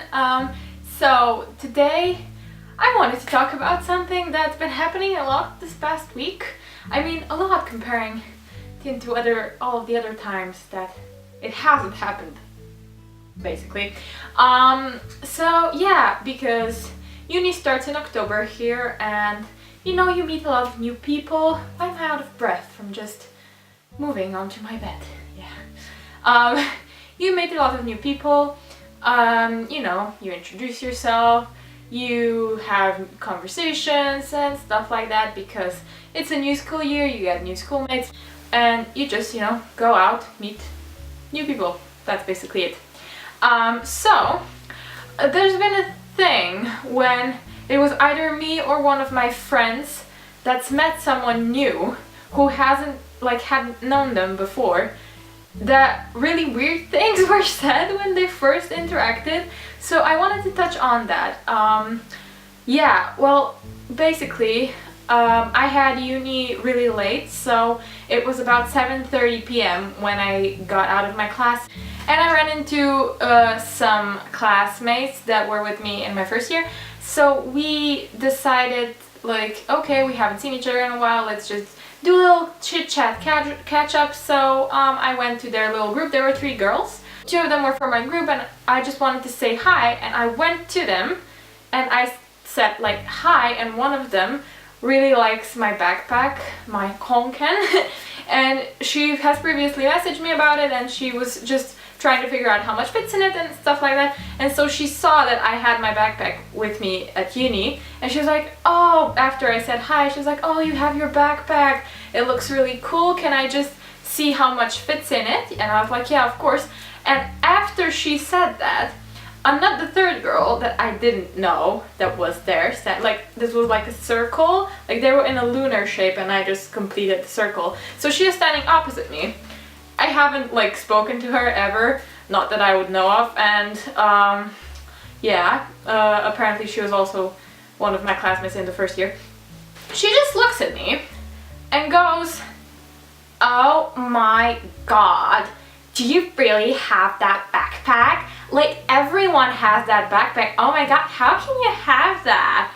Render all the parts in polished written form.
everyone. So today I wanted to talk about something that's been happening a lot this past week. I mean, a lot comparing to all of the other times that it hasn't happened, basically. So yeah, because uni starts in October here, and you know, you meet a lot of new people. I'm out of breath from just moving onto my bed. Yeah. You meet a lot of new people. You know, you introduce yourself, you have conversations and stuff like that because it's a new school year, you get new schoolmates, and you just, you know, go out, meet new people. That's basically it. So there's been a thing when it was either me or one of my friends that's met someone new who hadn't known them before, that really weird things were said when they first interacted. So I wanted to touch on that. Yeah, well, basically, I had uni really late, so it was about 7:30 p.m. when I got out of my class, and I ran into some classmates that were with me in my first year. So we decided, like, okay, we haven't seen each other in a while, let's just do a little chit-chat, catch up. So I went to their little group. There were 3 girls. 2 of them were from my group, and I just wanted to say hi, and I went to them and I said like hi, and one of them really likes my backpack, my Konken, and she has previously messaged me about it, and she was just trying to figure out how much fits in it and stuff like that. And so she saw that I had my backpack with me at uni, and she was like, oh, after I said hi, she was like, oh, you have your backpack, it looks really cool, can I just see how much fits in it? And I was like, yeah, of course. And after she said that, the third girl that I didn't know that was there said, like, this was like a circle, like they were in a lunar shape, and I just completed the circle. So she is standing opposite me. I haven't like spoken to her ever, not that I would know of, and yeah, apparently she was also one of my classmates in the first year. She just looks at me and goes, oh my god, do you really have that backpack? Like, everyone has that backpack. Oh my god, how can you have that?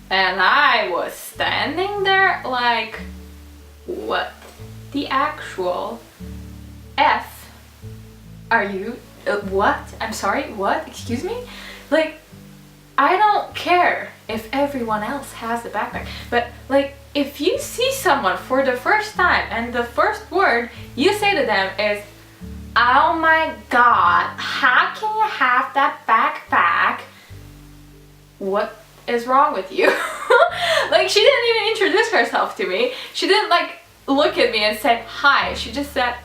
And I was standing there like, what the actual F are you? What? I'm sorry, what? Excuse me? Like, I don't care if everyone else has a backpack, but like, if you see someone for the first time and the first word you say to them is, oh my god, how can you have that backpack? What is wrong with you? Like, she didn't even introduce herself to me. She didn't like look at me and say hi. She just said,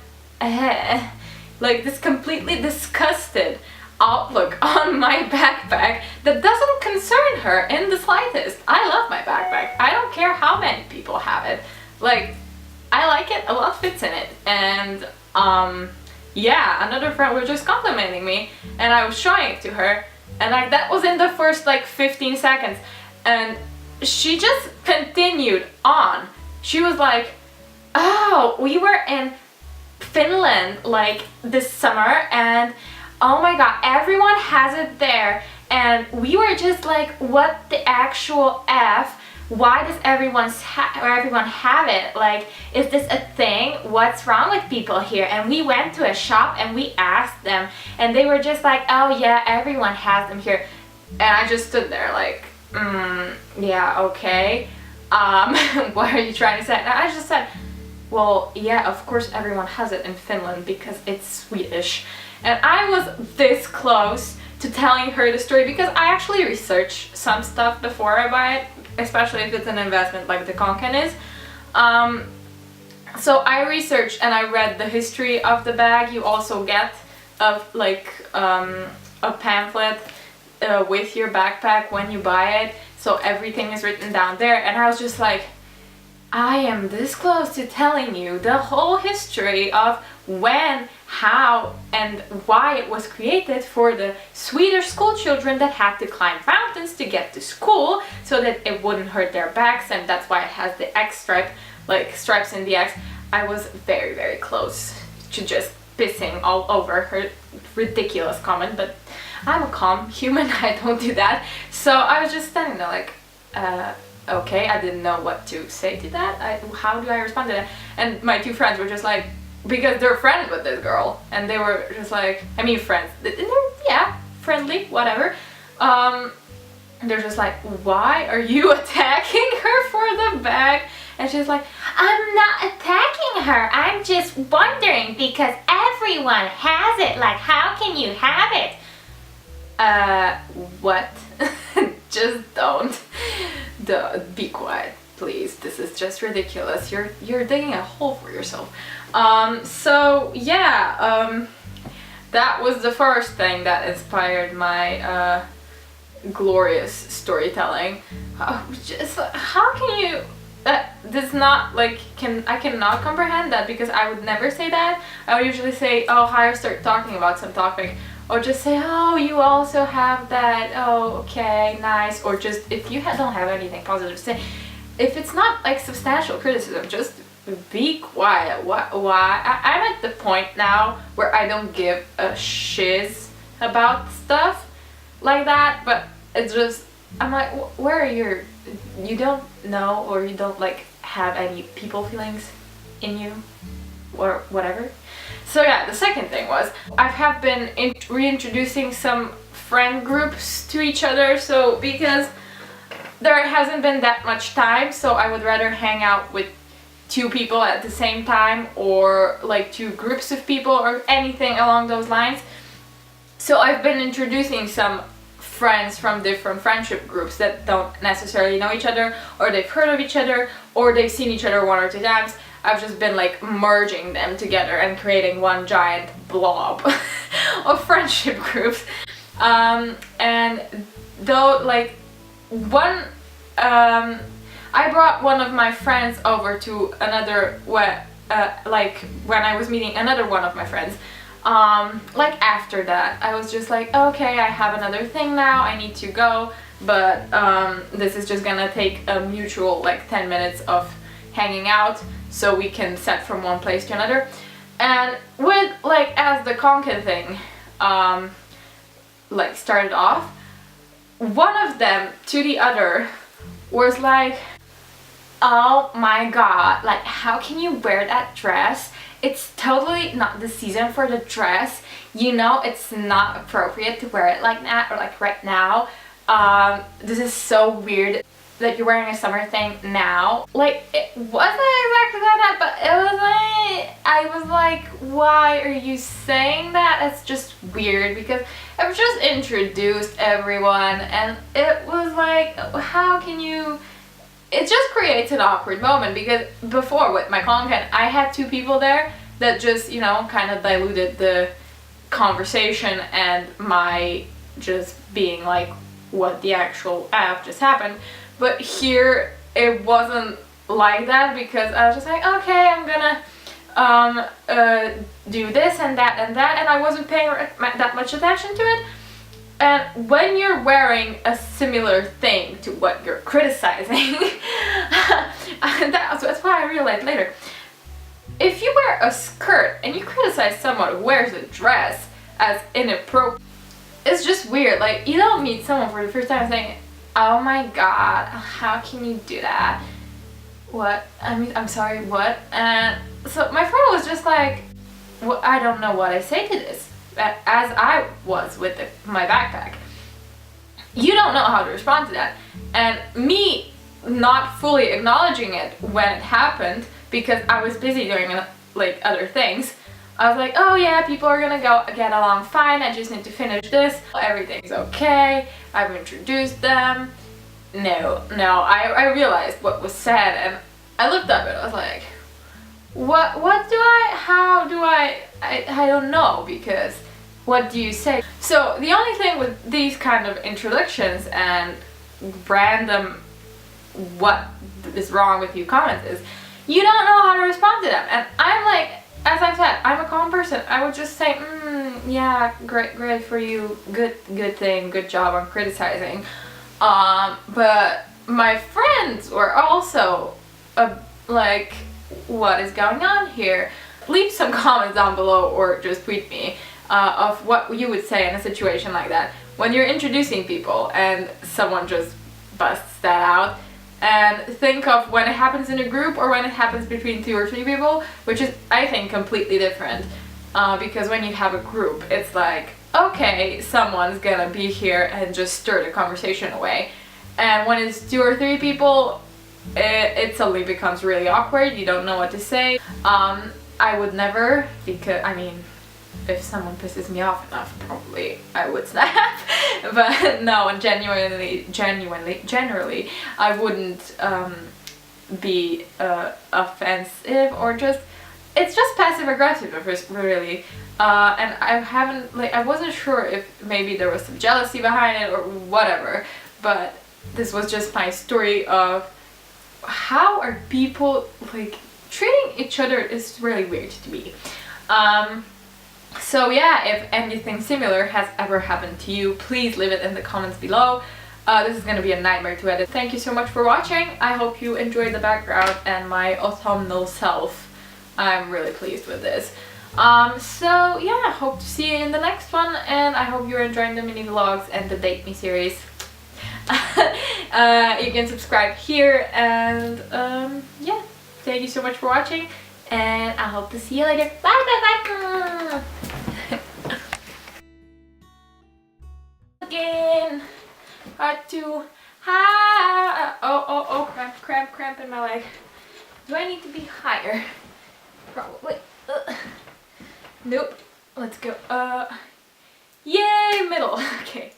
like this completely disgusted outlook on my backpack that doesn't concern her in the slightest. I love my backpack. I don't care how many people have it. Like, I like it, a lot fits in it. And yeah, another friend was just complimenting me, and I was showing it to her, and like that was in the first like 15 seconds, and she just continued on. She was like, oh, we were in Finland like this summer, and oh my god, everyone has it there, and we were just like, what the actual F? Why does everyone have it? Like, is this a thing? What's wrong with people here? And we went to a shop and we asked them, and they were just like, oh yeah, everyone has them here. And I just stood there like, yeah, okay. What are you trying to say? And I just said, well, yeah, of course everyone has it in Finland because it's Swedish. And I was this close to telling her the story because I actually research some stuff before I buy it, especially if it's an investment like the Konken is. So I researched and I read the history of the bag. You also get a pamphlet with your backpack when you buy it, so everything is written down there. And I was just like, I am this close to telling you the whole history of when, how, and why it was created for the Swedish school children that had to climb mountains to get to school so that it wouldn't hurt their backs, and that's why it has the X stripe, like stripes in the X. I was very, very close to just pissing all over her ridiculous comment, but I'm a calm human. I don't do that. So I was just standing there like, okay, I didn't know what to say to that. How do I respond to that? And my two friends were just like, because they're friends with this girl, and they were just like, I mean friends, they're, yeah, friendly, whatever. They're just like, why are you attacking her for the bag? And she's like, I'm not attacking her, I'm just wondering because everyone has it, like how can you have it? What? Just don't be quiet, please. This is just ridiculous. You're digging a hole for yourself. So yeah, that was the first thing that inspired my glorious storytelling. Just how can you? This not like I cannot comprehend that, because I would never say that. I would usually say, oh hi, start talking about some topic, or just say, oh you also have that, oh okay, nice, or just if you don't have anything positive to say, if it's not like substantial criticism, just be quiet. Why? I'm at the point now where I don't give a shiz about stuff like that, but it's just, I'm like, where are you don't know, or you don't like have any people feelings in you or whatever. So yeah, the second thing was I have been reintroducing some friend groups to each other, so because there hasn't been that much time, so I would rather hang out with two people at the same time, or like two groups of people, or anything along those lines. So I've been introducing some friends from different friendship groups that don't necessarily know each other, or they've heard of each other, or they've seen each other one or two times. I've just been like merging them together and creating one giant blob of friendship groups. And though like one, I brought one of my friends over to another, like when I was meeting another one of my friends. Like after that, I was just like, okay, I have another thing now, I need to go, but this is just gonna take a mutual like 10 minutes of hanging out, so we can set from one place to another. And with like, as the Konkan thing like started off, one of them to the other was like, oh my god, like how can you wear that dress? It's totally not the season for the dress, you know, it's not appropriate to wear it like that, or like right now. This is so weird that you're wearing a summer thing now. Like, it wasn't exactly that, but it was like, I was like, why are you saying that? It's just weird, because I've just introduced everyone, and it was like, how can you? It just creates an awkward moment, because before with my Konkan, I had two people there that just, you know, kind of diluted the conversation and my just being like, what the actual F just happened. But here it wasn't like that, because I was just like, okay, I'm gonna do this and that and that, and I wasn't paying that much attention to it. And when you're wearing a similar thing to what you're criticizing, that's why I realized later, if you wear a skirt and you criticize someone who wears a dress as inappropriate, it's just weird. Like, you don't meet someone for the first time saying, oh my god, how can you do that? What? I mean, I'm sorry, what? And so my friend was just like, well, I don't know what I say to this. As I was with my backpack, you don't know how to respond to that. And me not fully acknowledging it when it happened, because I was busy doing like other things, I was like, oh yeah, people are gonna get along fine, I just need to finish this, everything's okay, I've introduced them. No, I realized what was said, and I looked up and I was like, how do I don't know, because what do you say? So the only thing with these kind of introductions and random what is wrong with you comments is you don't know how to respond to them. And I'm like, as I said, I'm a calm person. I would just say, yeah, great for you, good thing, good job on criticizing. But my friends were also like, what is going on here? Leave some comments down below or just tweet me. of what you would say in a situation like that. When you're introducing people and someone just busts that out, and think of when it happens in a group or when it happens between 2 or 3 people, which is, I think, completely different. Because when you have a group, it's like, okay, someone's gonna be here and just stir the conversation away. And when it's 2 or 3 people, it suddenly becomes really awkward. You don't know what to say. I would never, because, I mean, if someone pisses me off enough, probably I would snap. But no, and generally, I wouldn't be offensive, or just, it's just passive aggressive really. And I wasn't sure if maybe there was some jealousy behind it or whatever, but this was just my story of how are people like treating each other is really weird to me. So yeah, if anything similar has ever happened to you, please leave it in the comments below. This is gonna be a nightmare to edit. Thank you so much for watching. I hope you enjoyed the background and my autumnal self. I'm really pleased with this. So yeah, hope to see you in the next one, and I hope you're enjoying the mini vlogs and the Date Me series. You can subscribe here, and yeah, thank you so much for watching, and I hope to see you later. Bye bye bye. Again, part 2. Hi. Oh, cramp in my leg. Do I need to be higher? Probably. Nope. Let's go. Yay, middle. Okay.